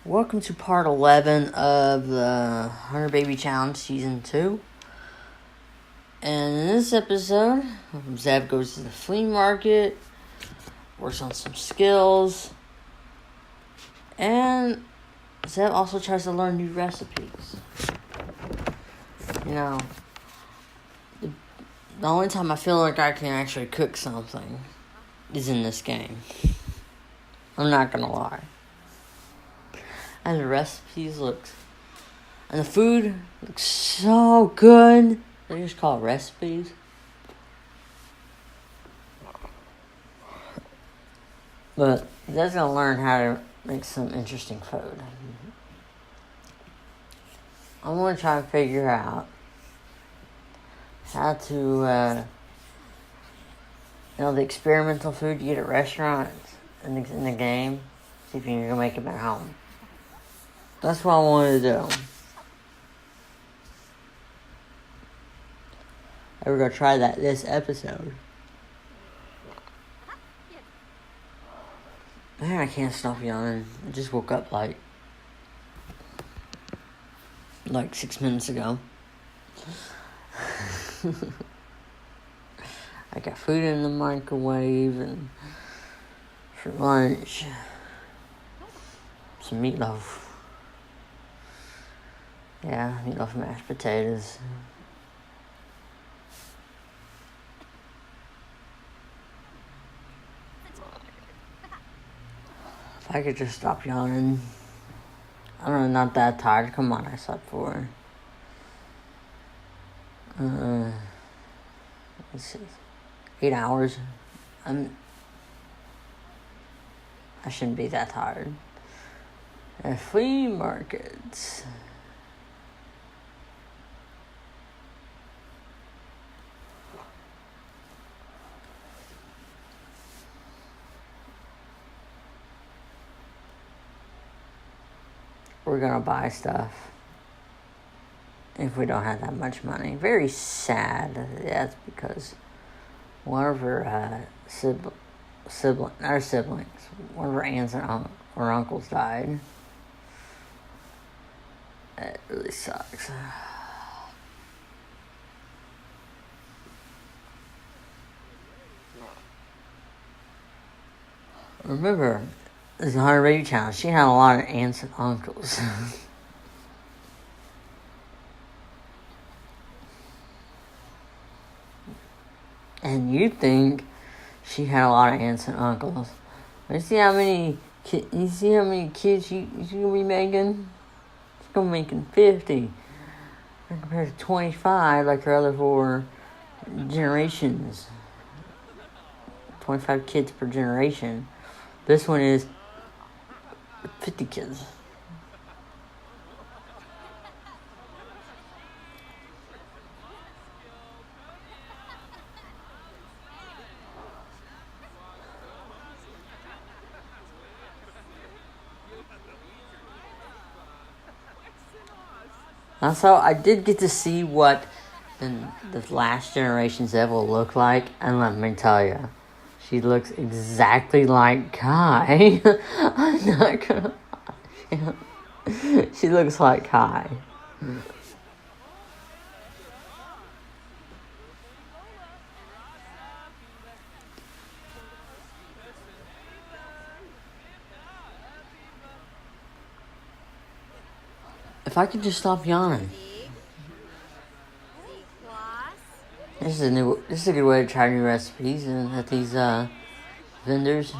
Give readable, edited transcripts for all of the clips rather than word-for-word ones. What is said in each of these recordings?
Welcome to part 11 of the 100 Baby Challenge Season 2. And in this episode, Zev goes to the flea market, works on some skills, and Zev also tries to learn new recipes. You know, the only time I feel like I can actually cook something is in this game. I'm not gonna lie. And the recipes and the food looks so good. They just call it recipes. But that's gonna learn how to make some interesting food. I'm gonna try and figure out how to, the experimental food you get at restaurants in the game. See if you can make them at home. That's what I want to do. And we're going to try that this episode. Man, I can't stop yawning. I just woke up like 6 minutes ago. I got food in the microwave and for lunch. Some meatloaf. Yeah, meatloaf and mashed potatoes. If I could just stop yawning. I'm not that tired. Come on, I slept for. Let's see. 8 hours. I shouldn't be that tired. Flea markets. We're gonna buy stuff if we don't have that much money. Very sad. That's because one of her siblings, one of her aunts or uncles died. It really sucks. Remember, this is a 100 Baby Challenge. She had a lot of aunts and uncles. And you think she had a lot of aunts and uncles. You see how many kids she's gonna be making? She's gonna be making 50. Compared to 25 like her other 4 generations. 25 kids per generation. This one is 50 kids. Also, I did get to see what the last generation's Eve will look like, and let me tell you, she looks exactly like Kai. I'm not gonna lie. She looks like Kai. If I could just stop yawning. This is a good way to try new recipes and at these vendors.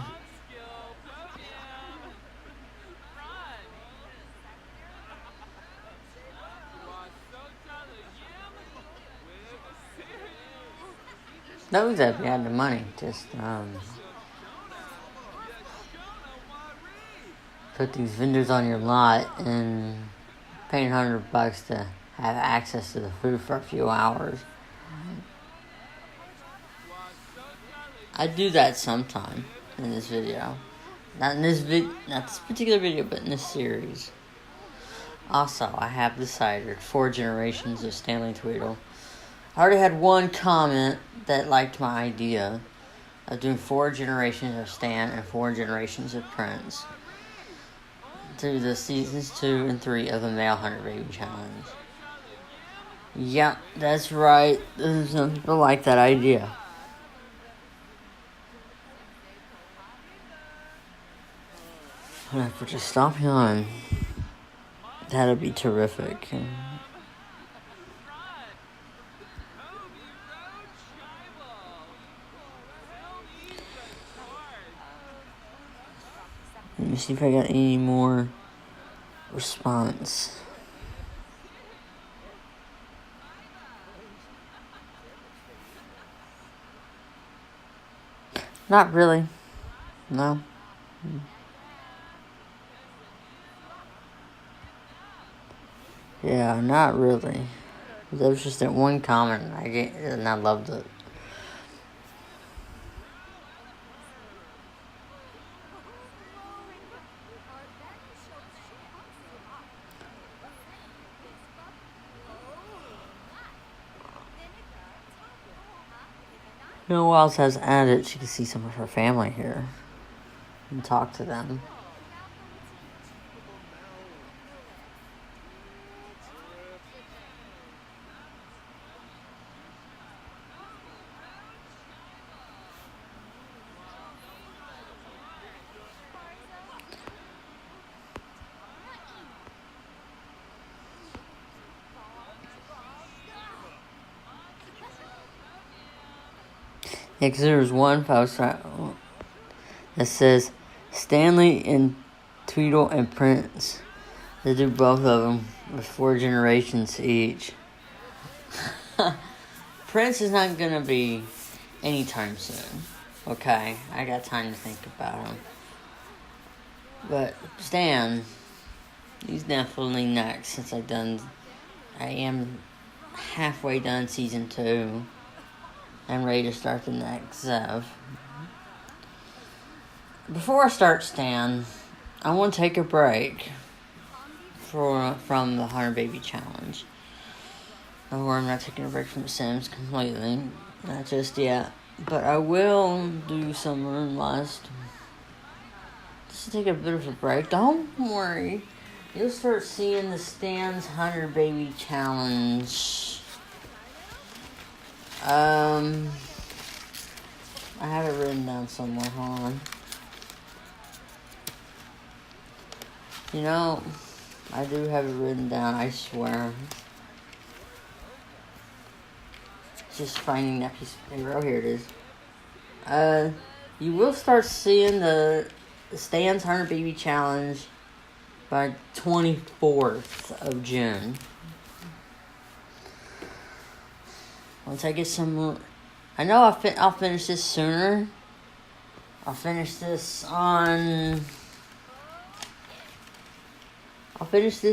That was if you had the money. Just put these vendors on your lot and pay $100 to have access to the food for a few hours. I do that sometime in this video. Not this particular video, but in this series. Also, I have decided 4 generations of Stanley Tweedle. I already had one comment that liked my idea of doing 4 generations of Stan and 4 generations of Prince. to the seasons 2 and 3 of the Male 100 Baby Challenge. Yep, that's right. Some people like that idea. But if we just stop yawning, that'd be terrific. Let me see if I got any more response. Not really. No. Yeah, not really. There was just that one comment and I loved it. You know who else has added? She can see some of her family here and talk to them. Yeah, because there was one post that says Stanley and Tweedle and Prince. They do both of them with 4 generations each. Prince is not going to be anytime soon. Okay, I got time to think about him. But Stan, he's definitely next since I am halfway done season 2. I'm ready to start the next Zev. Before I start Stan, I want to take a break from the 100 Baby Challenge. Or I'm not taking a break from The Sims completely. Not just yet. But I will do Summer and Lust. Just to take a bit of a break. Don't worry. You'll start seeing the Stan's 100 Baby Challenge. I have it written down somewhere. Hold on. You know, I do have it written down, I swear. Just finding that piece of paper. Oh, here it is. You will start seeing the Stan's 100 Baby Challenge by 24th of June. Once I get some more... I know I'll finish this sooner. I'll finish this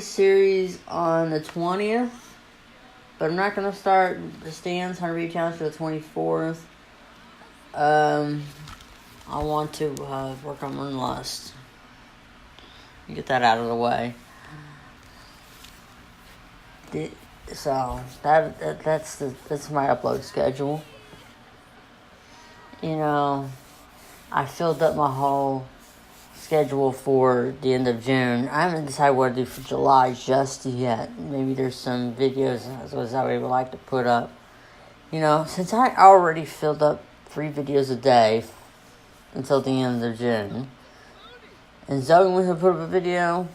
series on the 20th. But I'm not going to start the Stan's 100 Baby Challenge for the 24th. I want to work on Moonlust. Get that out of the way. So that's my upload schedule. You know, I filled up my whole schedule for the end of June. I haven't decided what to do for July just yet. Maybe there's some videos that I would like to put up. You know, since I already filled up 3 videos a day until the end of June, and Zoe wants to put up a video,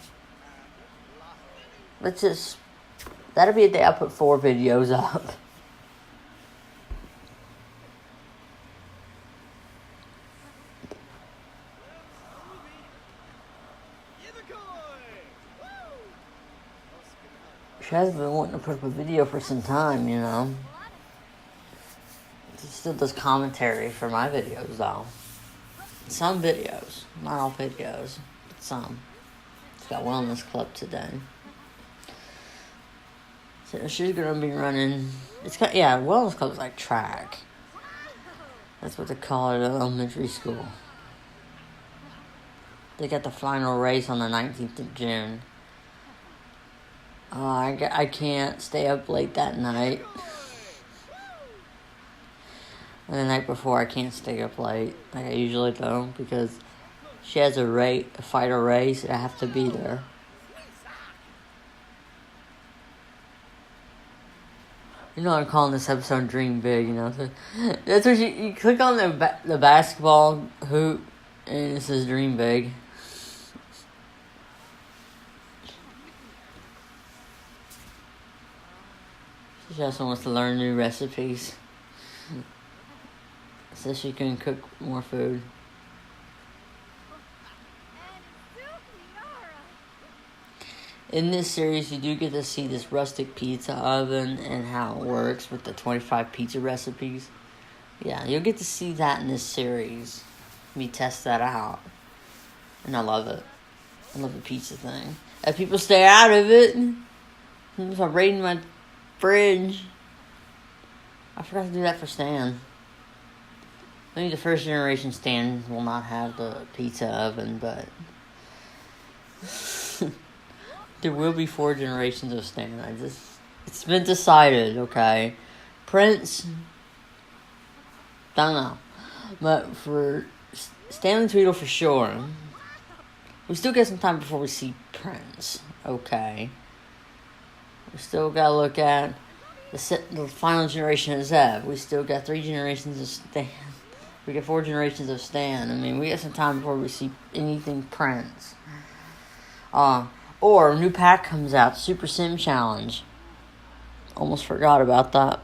that'll be a day I put 4 videos up. She hasn't been wanting to put up a video for some time, you know. She still does commentary for my videos, though. Some videos. Not all videos, but some. She's got Wellness Club today. So she's going to be running... Wellness Club is like track. That's what they call it at elementary school. They got the final race on the 19th of June. I can't stay up late that night. And the night before, I can't stay up late like I usually do because she has a fighter race. I have to be there. You know, I'm calling this episode "Dream Big." You know, so that's what you click on the basketball hoop, and it says "Dream Big." She also wants to learn new recipes, so she can cook more food. In this series, you do get to see this rustic pizza oven and how it works with the 25 pizza recipes. Yeah, you'll get to see that in this series. Me test that out. And I love it. I love the pizza thing. If people stay out of it, if I'm raiding my fridge, I forgot to do that for Stan. Maybe the first generation Stan will not have the pizza oven, but there will be 4 generations of Stan. It's been decided, okay? Prince, don't know. But for Stanley Tweedle for sure. We still got some time before we see Prince, okay? We still gotta look at the final generation of Zev. We still got 3 generations of Stan. We got 4 generations of Stan. I mean, we got some time before we see anything Prince. Or a new pack comes out, Super Sim Challenge. Almost forgot about that.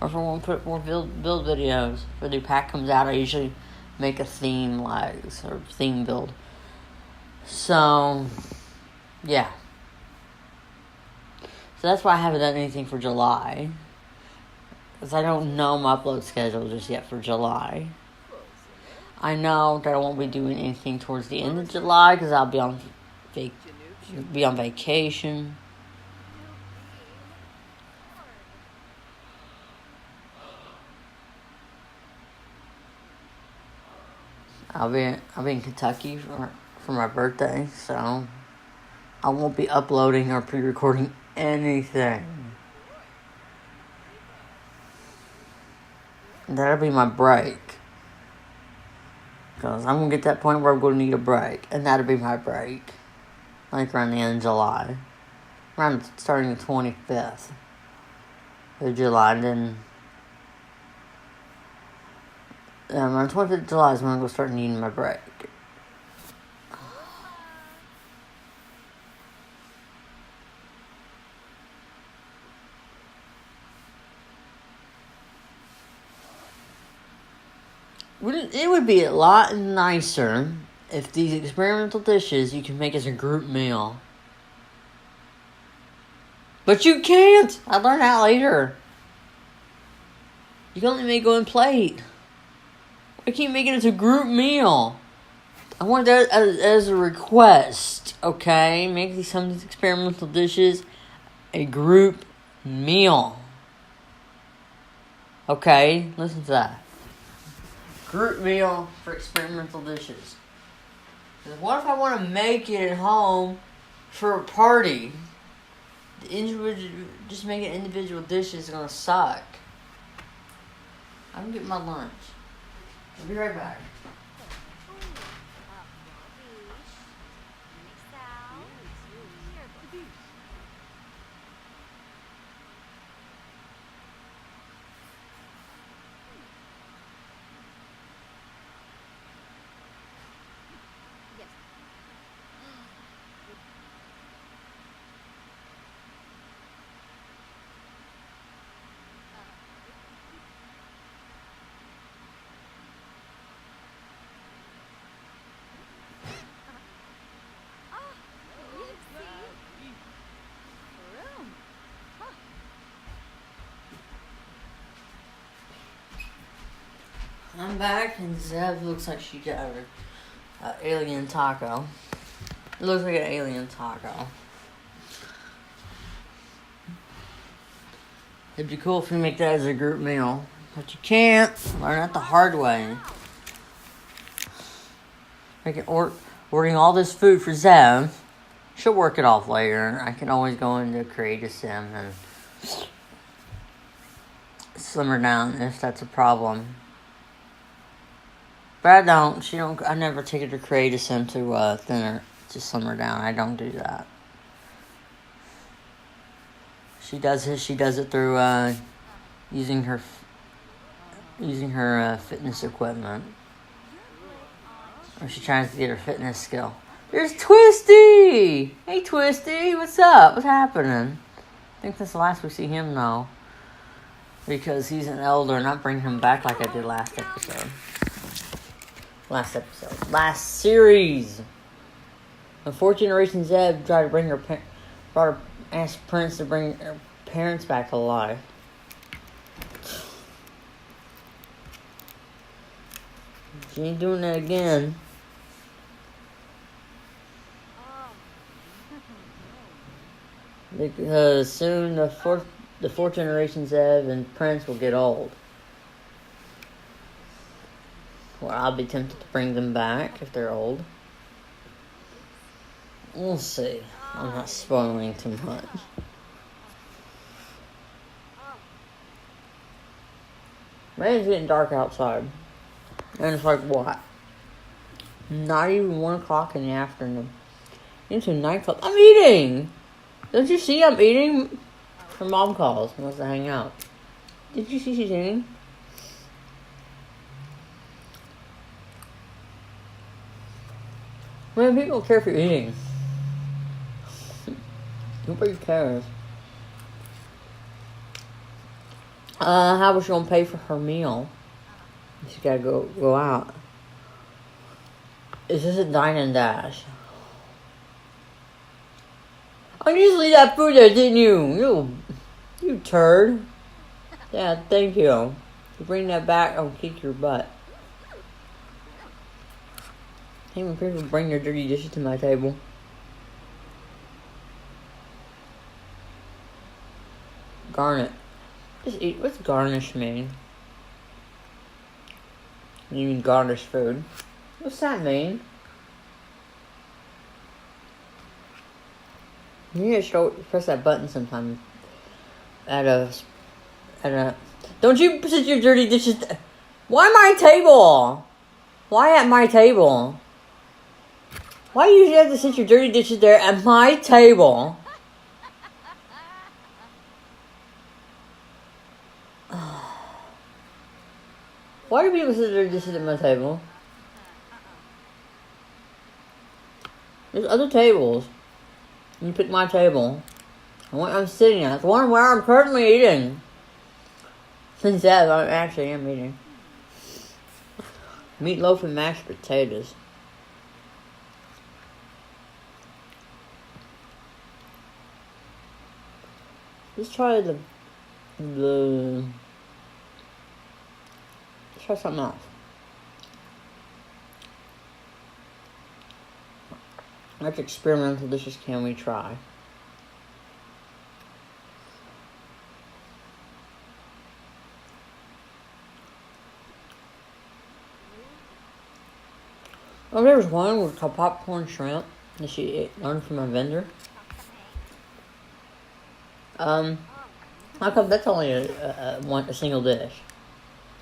Or if I want to put more build videos, if a new pack comes out, I usually make a theme or theme build. So, yeah. So that's why I haven't done anything for July. Because I don't know my upload schedule just yet for July. I know that I won't be doing anything towards the end of July because I'll be on vacation. I'll be in Kentucky for my birthday, so I won't be uploading or pre-recording anything. That'll be my break. Because I'm going to get to that point where I'm going to need a break. And that'll be my break. Like around the end of July. Around starting the 25th of July. And then around the 25th of July is when I'm going to start needing my break. It would be a lot nicer if these experimental dishes you can make as a group meal. But you can't! I learned that later. You can only make one plate. I can't make it as a group meal. I want that as a request, okay? Make some of these experimental dishes a group meal. Okay? Listen to that. Group meal for experimental dishes. What if I want to make it at home for a party? Just making individual dishes is going to suck. I'm getting my lunch. I'll be right back. I'm back, and Zev looks like she got her alien taco. It looks like an alien taco. It'd be cool if we make that as a group meal. But you can't. Learn that the hard way. Ordering all this food for Zev. She'll work it off later. I can always go into Create a Sim and slim her down if that's a problem. But I don't. I never take her to Create a Sim to slim her down. I don't do that. She does it through using her fitness equipment. Or she tries to get her fitness skill. There's Twisty! Hey, Twisty, what's up? What's happening? I think that's the last we see him now. Because he's an elder, and not bring him back like I did last episode. Last series. When 4th Generation Zeb tried to asked Prince to bring her parents back to life. She ain't doing that again. Because soon the fourth Generation Zev and Prince will get old. Well, I'll be tempted to bring them back if they're old. We'll see. I'm not spoiling too much. Man, it's getting dark outside. And it's like, what? Not even 1 o'clock in the afternoon. Into 9 o'clock. I'm eating! Don't you see I'm eating? Her mom calls and wants to hang out. Did you see she's eating? Man, people don't care if you're eating. Nobody cares. How was she gonna pay for her meal? She gotta go out. Is this a dine and dash? Oh, you just leave that food there, didn't you? You turd. Yeah, thank you. If you bring that back, I'll kick your butt. Hey, when people bring their dirty dishes to my table. Garnet. Just eat. What's garnish mean? You mean garnish food? What's that mean? You need to press that button sometime. Don't you sit your dirty dishes. Why my table? Why at my table? Why do you usually have to sit your dirty dishes there at my table? Why do people sit their dishes at my table? There's other tables. You pick my table. The one I'm sitting at. The one where I'm currently eating. Since that, I actually am eating. Meatloaf and mashed potatoes. Let's try let's try something else. What experimental dishes can we try? Oh, there was one called popcorn shrimp that she learned from a vendor. How come that's only a single dish?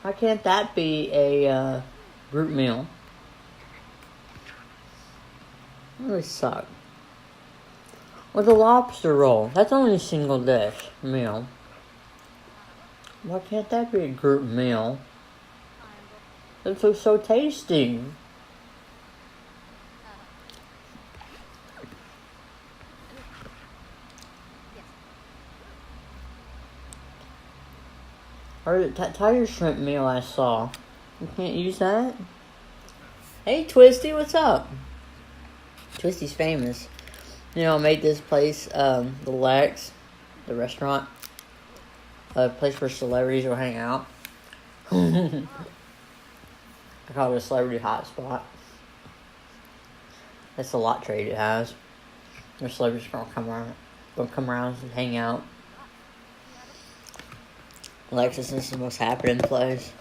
How can't that be a group meal? That really suck. Or the lobster roll. That's only a single dish meal. Why can't that be a group meal? It looks so tasty. Or the tiger shrimp meal I saw. You can't use that? Hey, Twisty, what's up? Twisty's famous. You know, I made this place, the Lex, the restaurant, a place where celebrities will hang out. I call it a celebrity hotspot. That's the lot trade it has. Where celebrities gonna come around and hang out. Alexis is the most happening place.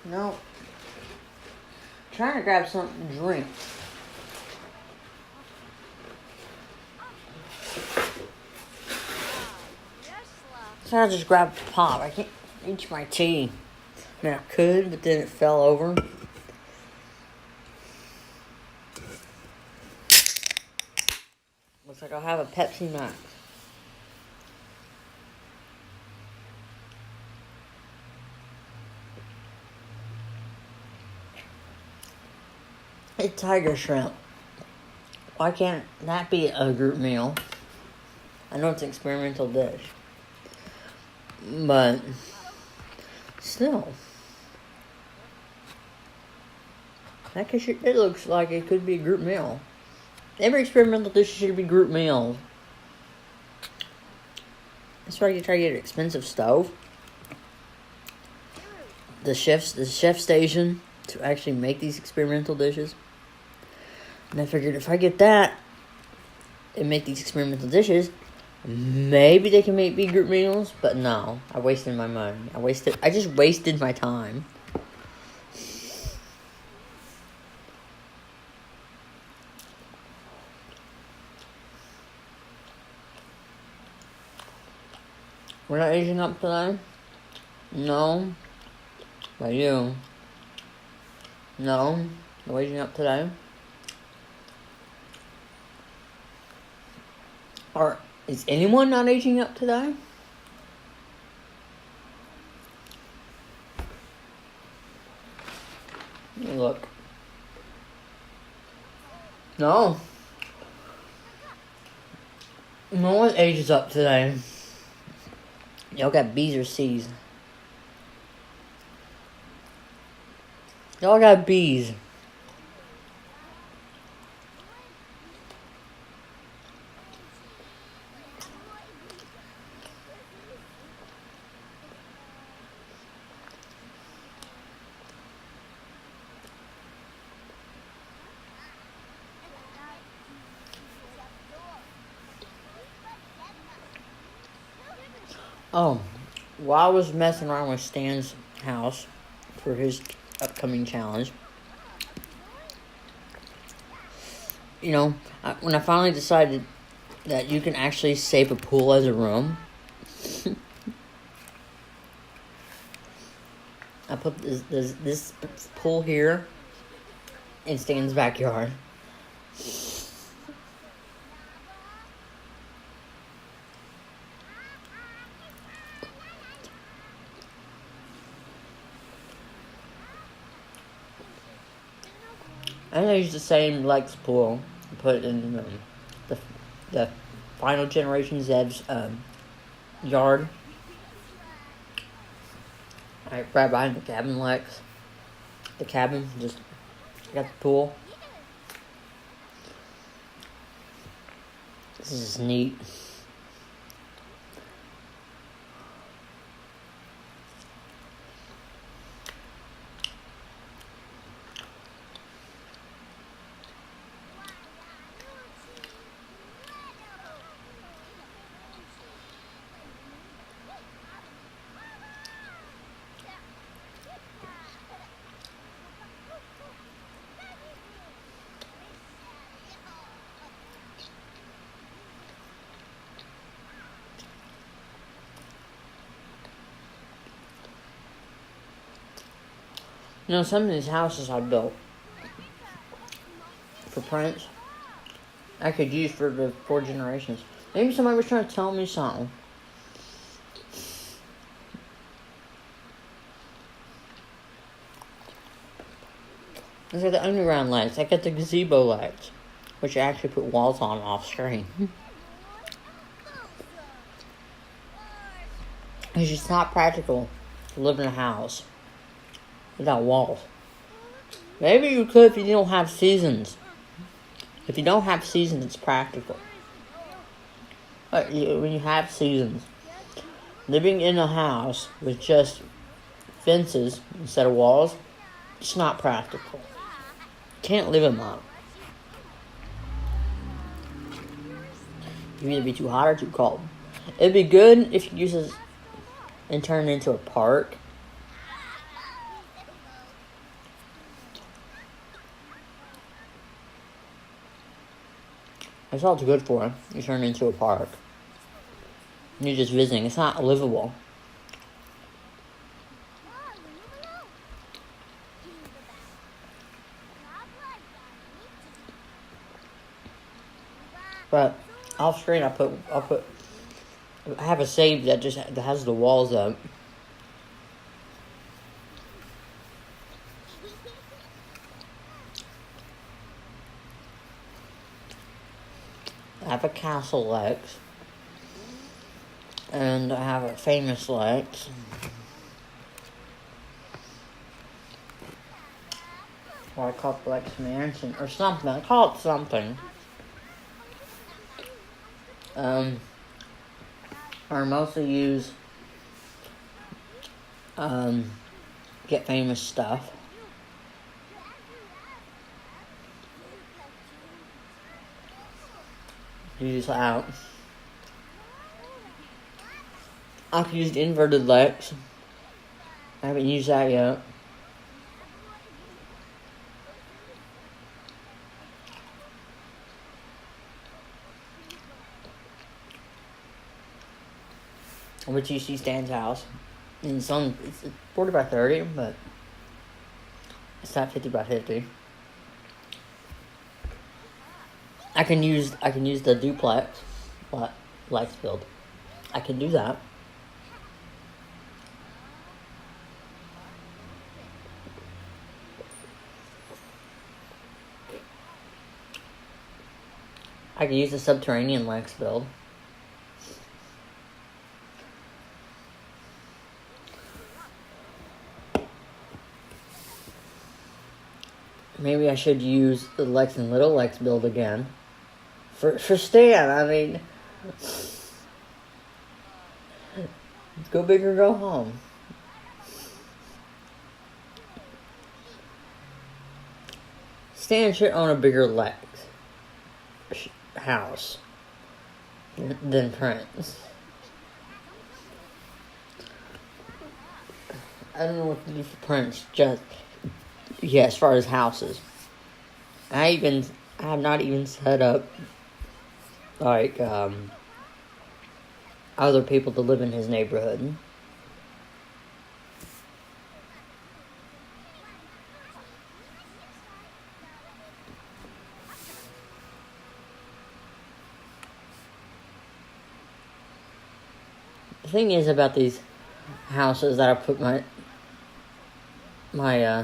No. Trying to grab something to drink. I just grabbed a pop. I can't reach my tea. I mean, I could, but then it fell over. Looks like I'll have a Pepsi Max. It's tiger shrimp. Why can't that be a group meal? I know it's an experimental dish. But still. It looks like it could be a group meal. Every experimental dish should be group meals. That's why you try to get an expensive stove. The chef station to actually make these experimental dishes. And I figured if I get that and make these experimental dishes, maybe they can be group meals. But no, I wasted my money. I just wasted my time. We're not aging up today? No. By you. No. No aging up today? Or is anyone not aging up today? Look. No. No one ages up today. Y'all got B's or C's. Y'all got B's. Oh, while I was messing around with Stan's house for his upcoming challenge, when I finally decided that you can actually save a pool as a room, I put this pool here in Stan's backyard. I used the same Lex pool and put it in the final generation Zev's yard. Right behind the cabin, Lex. The cabin, just got the pool. This is neat. Some of these houses I built for Prince, I could use for the 4 generations. Maybe somebody was trying to tell me something. I got the underground lights. I got the gazebo lights, which I actually put walls on off screen. It's just not practical to live in a house without walls. Maybe you could if you don't have seasons. If you don't have seasons, it's practical. But when you have seasons, living in a house with just fences instead of walls, it's not practical. You can't live in that. You either be too hot or too cold. It'd be good if you use this and turn it into a park. That's all it's good for. You turn it into a park. You're just visiting. It's not livable. But off screen, I have a save that has the walls up. I have a Castle Lex. And I have a Famous Lex. Or I call it Lex Mansion or something. I call it something. I mostly use Get Famous stuff. Use out. I've used Inverted Lex. I haven't used that yet. Which you see Stan's house. And it's 40 by 30, but it's not 50 by 50. I can use the duplex Lex build. I can do that. I can use the subterranean Lex build. Maybe I should use the Lex and Little Lex build again. For Stan, I mean... Go big or go home. Stan should own a bigger Lex house than Prince. I don't know what to do for Prince, as far as houses. I have not even set up, like, other people to live in his neighborhood. The thing is about these houses that I put my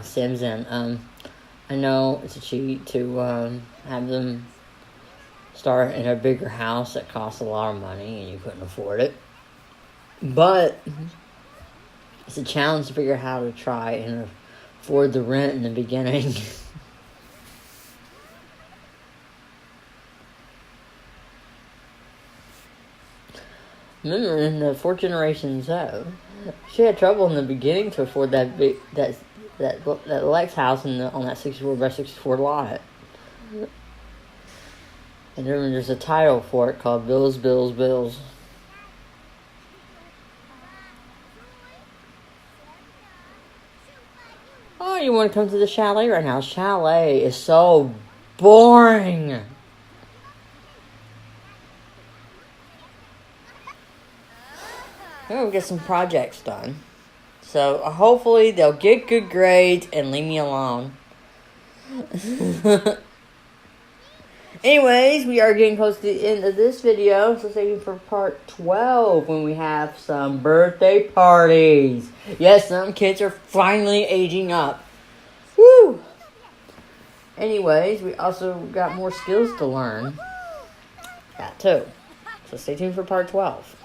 Sims in, I know it's a cheat to have them start in a bigger house that costs a lot of money and you couldn't afford it. But it's a challenge to figure out how to try and afford the rent in the beginning. Remember in the 4 Generations she had trouble in the beginning to afford that Lex house on that 64 by 64 lot. And then there's a title for it called Bills, Bills, Bills. Oh, you want to come to the chalet right now? Chalet is so boring. I'm going to get some projects done. So hopefully they'll get good grades and leave me alone. Anyways, we are getting close to the end of this video, so stay tuned for part 12 when we have some birthday parties. Yes, some kids are finally aging up. Woo! Anyways, we also got more skills to learn. That too. So stay tuned for part 12.